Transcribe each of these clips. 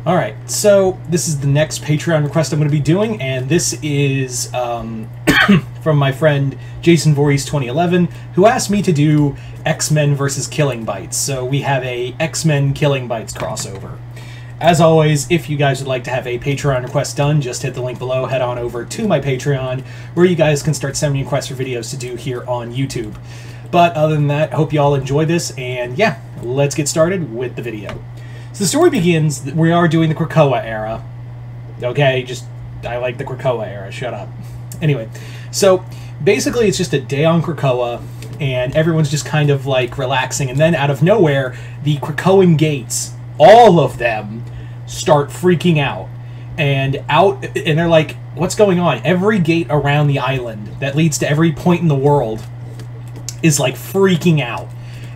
Alright, so this is the next Patreon request I'm going to be doing, and this is from my friend Jason Voorhees 2011, who asked me to do X-Men versus Killing Bites. So we have a X-Men Killing Bites crossover. As always, if you guys would like to have a Patreon request done, just hit the link below, head on over to my Patreon, where you guys can start sending me requests for videos to do here on YouTube. But other than that, hope you all enjoy this, and yeah, let's get started with the video. So the story begins, we are doing the Krakoa era. Okay, I like the Krakoa era, shut up. Anyway, so basically it's just a day on Krakoa, and everyone's just kind of like relaxing, and then out of nowhere, the Krakoan gates, all of them, start freaking out. And they're like, what's going on? Every gate around the island that leads to every point in the world is like freaking out.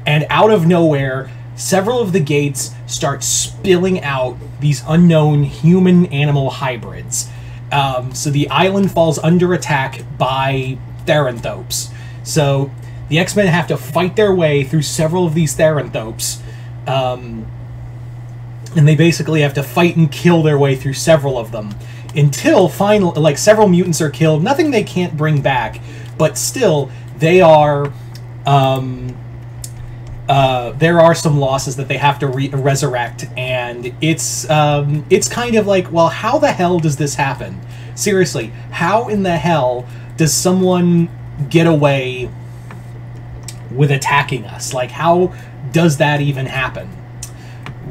And out of nowhere, several of the gates start spilling out these unknown human-animal hybrids. So the island falls under attack by Therinthopes. So the X-Men have to fight their way through several of these Therinthopes. And they basically have to fight and kill their way through several of them. Until finally, like, several mutants are killed. Nothing they can't bring back. But still, they are... there are some losses that they have to resurrect, and it's kind of like, well, how the hell does this happen? Seriously, how in the hell does someone get away with attacking us? Like, how does that even happen?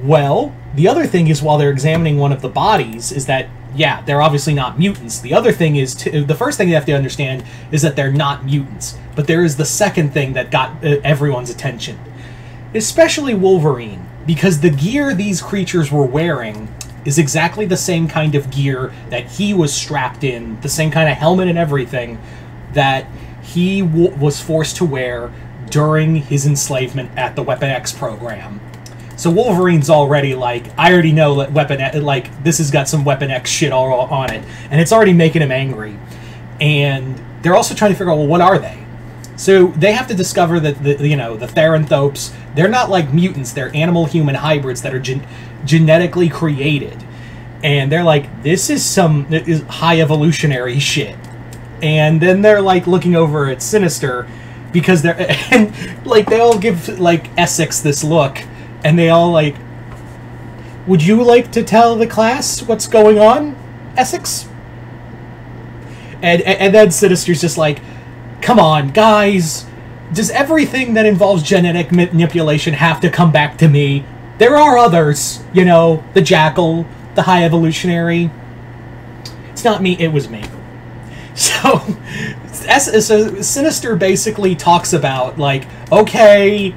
Well, the other thing is, while they're examining one of the bodies, is that, yeah, they're obviously not mutants. The other thing is, the first thing you have to understand is that they're not mutants. But there is the second thing that got everyone's attention. Especially Wolverine, because the gear these creatures were wearing is exactly the same kind of gear that he was strapped in, the same kind of helmet and everything that he was forced to wear during his enslavement at the Weapon X program. So Wolverine's already like, I already know that Weapon X, like, this has got some Weapon X shit all on it, and it's already making him angry. And they're also trying to figure out, well, what are they? So they have to discover that the Therinthopes, they're not like mutants, they're animal-human hybrids that are genetically created. And they're like, this is some high evolutionary shit. And then they're like looking over at Sinister, because and like they all give like Essex this look, and they all like, would you like to tell the class what's going on, Essex? And then Sinister's just like, come on, guys. Does everything that involves genetic manipulation have to come back to me? There are others, you know, the Jackal, the High Evolutionary. It's not me, it was me. So Sinister basically talks about, like, okay,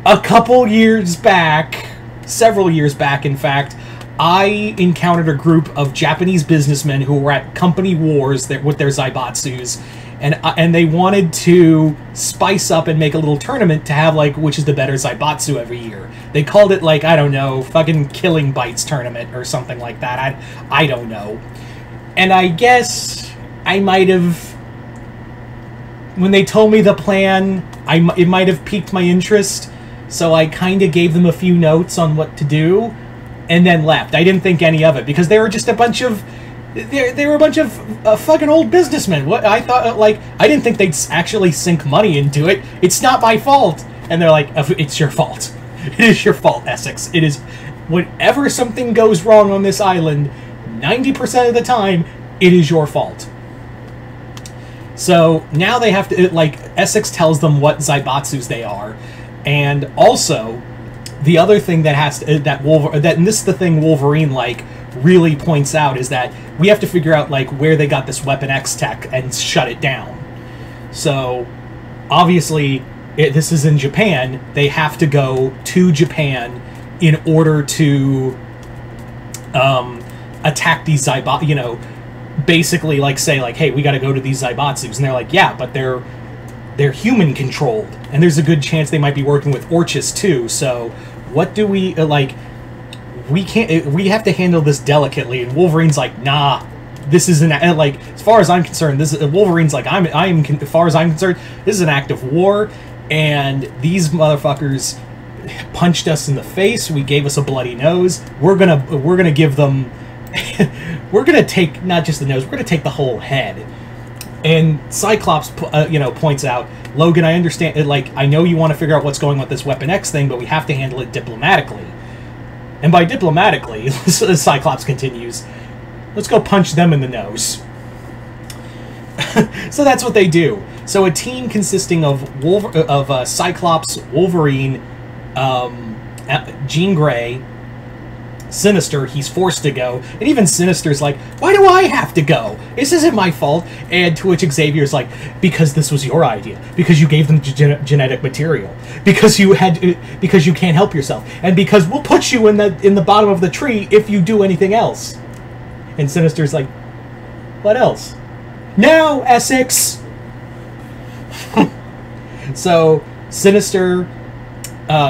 a couple years back, several years back, in fact, I encountered a group of Japanese businessmen who were at company wars with their Zaibatsus, and they wanted to spice up and make a little tournament to have, like, which is the better Zaibatsu every year. They called it, like, I don't know, fucking Killing Bites tournament or something like that. I don't know. And I guess I might have, when they told me the plan, it might have piqued my interest, so I kind of gave them a few notes on what to do, and then left. I didn't think any of it, because they were just a bunch of... They were a bunch of fucking old businessmen. What I thought, like, I didn't think they'd actually sink money into it. It's not my fault. And they're like, it's your fault. It is your fault, Essex. It is. Whenever something goes wrong on this island, 90% of the time, it is your fault. So now they have to, like, Essex tells them what Zaibatsus they are, and also the other thing that has to, and this is the thing Wolverine, like, really points out, is that we have to figure out, like, where they got this Weapon X tech and shut it down. So obviously this is in Japan. They have to go to Japan in order to attack these Zaibatsus, you know, basically, like, say, like, hey, we got to go to these Zaibatsus, and they're like, yeah, but they're human controlled, and there's a good chance they might be working with Orchis too. So what do we, like, we have to handle this delicately. And Wolverine's like, nah, this is like, as far as I'm concerned, Wolverine's like, as far as I'm concerned, this is an act of war, and these motherfuckers punched us in the face. We gave us a bloody nose. We're gonna give them. We're gonna take not just the nose. We're gonna take the whole head. And Cyclops, points out, Logan, I understand. Like, I know you want to figure out what's going on with this Weapon X thing, but we have to handle it diplomatically. And by diplomatically, Cyclops continues, let's go punch them in the nose. So that's what they do. So a team consisting of Cyclops, Wolverine, Jean Grey, Sinister, he's forced to go, and even Sinister's like, why do I have to go? This isn't my fault. And to which Xavier's like, because this was your idea, because you gave them genetic material, because you can't help yourself, and because we'll put you in the bottom of the tree if you do anything else. And Sinister's like, what else? Now, Essex. So Sinister,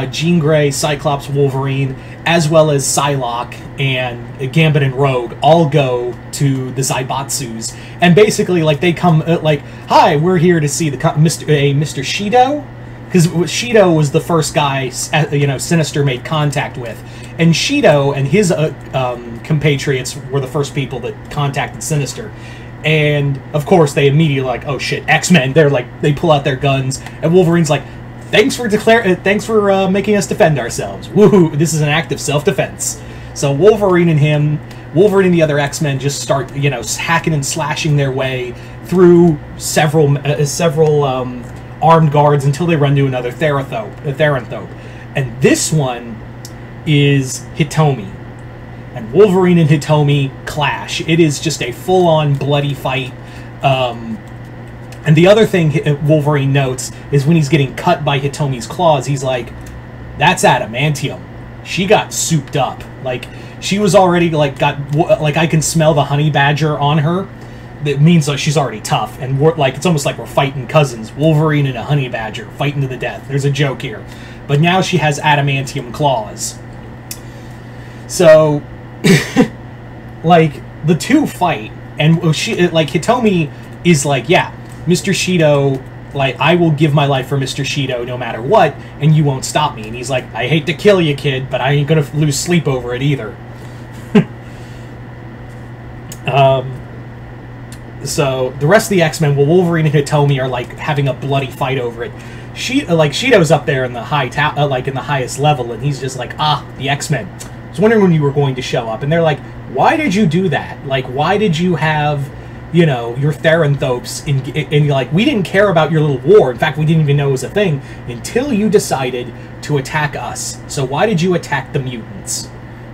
Jean Grey, Cyclops, Wolverine, as well as Psylocke and Gambit and Rogue all go to the Zaibatsus, and basically, like, they come like, hi, we're here to see Mr. Shido, because Shido was the first guy Sinister made contact with, and Shido and his compatriots were the first people that contacted Sinister. And of course they immediately like, oh shit, X-Men. They're like, they pull out their guns, and Wolverine's like, thanks for making us defend ourselves. Woohoo! This is an act of self-defense. So Wolverine and the other X-Men just start, hacking and slashing their way through several armed guards until they run to another Theranthrope. And this one is Hitomi. And Wolverine and Hitomi clash. It is just a full-on bloody fight. And the other thing Wolverine notes is when he's getting cut by Hitomi's claws, he's like, that's adamantium. She got souped up. Like, she was already, I can smell the honey badger on her. That means like she's already tough. And it's almost like we're fighting cousins. Wolverine and a honey badger fighting to the death. There's a joke here. But now she has adamantium claws. So, like, the two fight. And Hitomi is like, yeah, Mr. Shido, like, I will give my life for Mr. Shido no matter what, and you won't stop me. And he's like, I hate to kill you, kid, but I ain't gonna lose sleep over it either. So the rest of the X-Men, Wolverine and Hitomi are like having a bloody fight over it. Shido's up there in the in the highest level, and he's just like, the X-Men. I was wondering when you were going to show up, and they're like, why did you do that? Like, why did you have, your Theranthropes, and you're like, we didn't care about your little war. In fact, we didn't even know it was a thing until you decided to attack us. So why did you attack the mutants?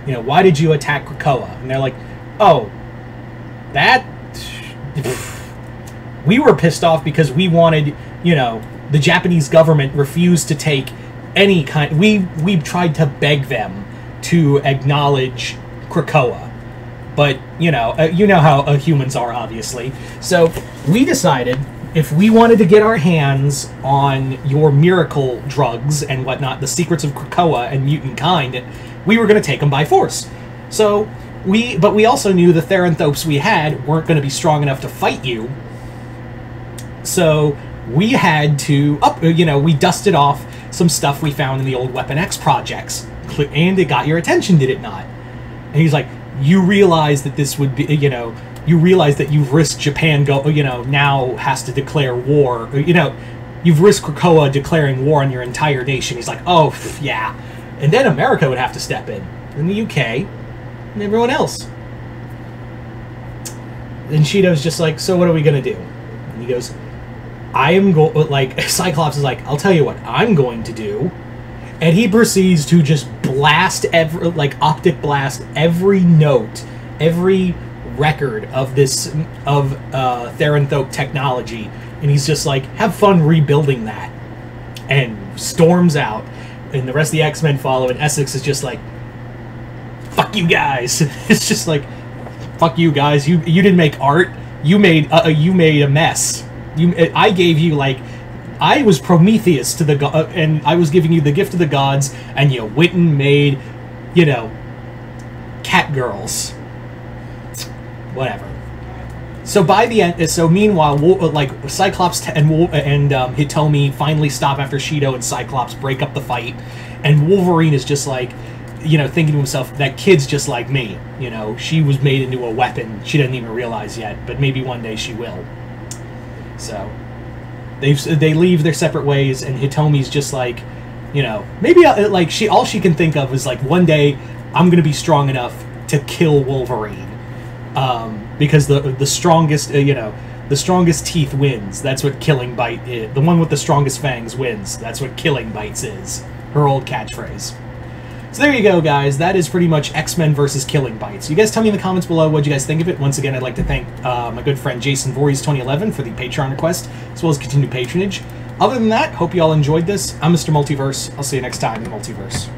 Why did you attack Krakoa? And they're like, oh, that... we were pissed off because we wanted, the Japanese government refused to take any kind... We tried to beg them to acknowledge Krakoa. But, you know how humans are, obviously. So, we decided if we wanted to get our hands on your miracle drugs and whatnot, the secrets of Krakoa and mutant kind, we were going to take them by force. So, but we also knew the Theranthropes we had weren't going to be strong enough to fight you. So, we had to, we dusted off some stuff we found in the old Weapon X projects. And it got your attention, did it not? And he's like, you realize that this would be, you realize that you've risked Japan now has to declare war. You've risked Krakoa declaring war on your entire nation. He's like, oh, yeah. And then America would have to step in. And the UK. And everyone else. And Shido's just like, so what are we going to do? And he goes, Cyclops is like, I'll tell you what I'm going to do. And he proceeds to just blast optic blast every note, every record of Theranthrope technology, and he's just like, have fun rebuilding that, and storms out, and the rest of the X-Men follow, and Essex is just like, fuck you guys. It's just like, fuck you guys. You didn't make art. You made a mess. I gave you I was Prometheus to the and I was giving you the gift of the gods, and you went and made, cat girls. Whatever. So by the end, meanwhile, Cyclops and Hitomi finally stop after Shido and Cyclops break up the fight, And Wolverine is just like, you know, thinking to himself, that kid's just like me. You know, she was made into a weapon. She doesn't even realize yet, but maybe one day she will. So they leave their separate ways, and Hitomi's just like, you know, maybe like all she can think of is like, one day I'm gonna be strong enough to kill Wolverine, because the strongest, you know, the strongest teeth wins. That's what Killing Bite is. The one with the strongest fangs wins. That's what Killing Bites is. Her old catchphrase. So there you go, guys. That is pretty much X-Men versus Killing Bites. You guys tell me in the comments below what you guys think of it. Once again, I'd like to thank my good friend Jason Voorhees 2011 for the Patreon request, as well as continued patronage. Other than that, hope you all enjoyed this. I'm Mr. Multiverse. I'll see you next time in the Multiverse.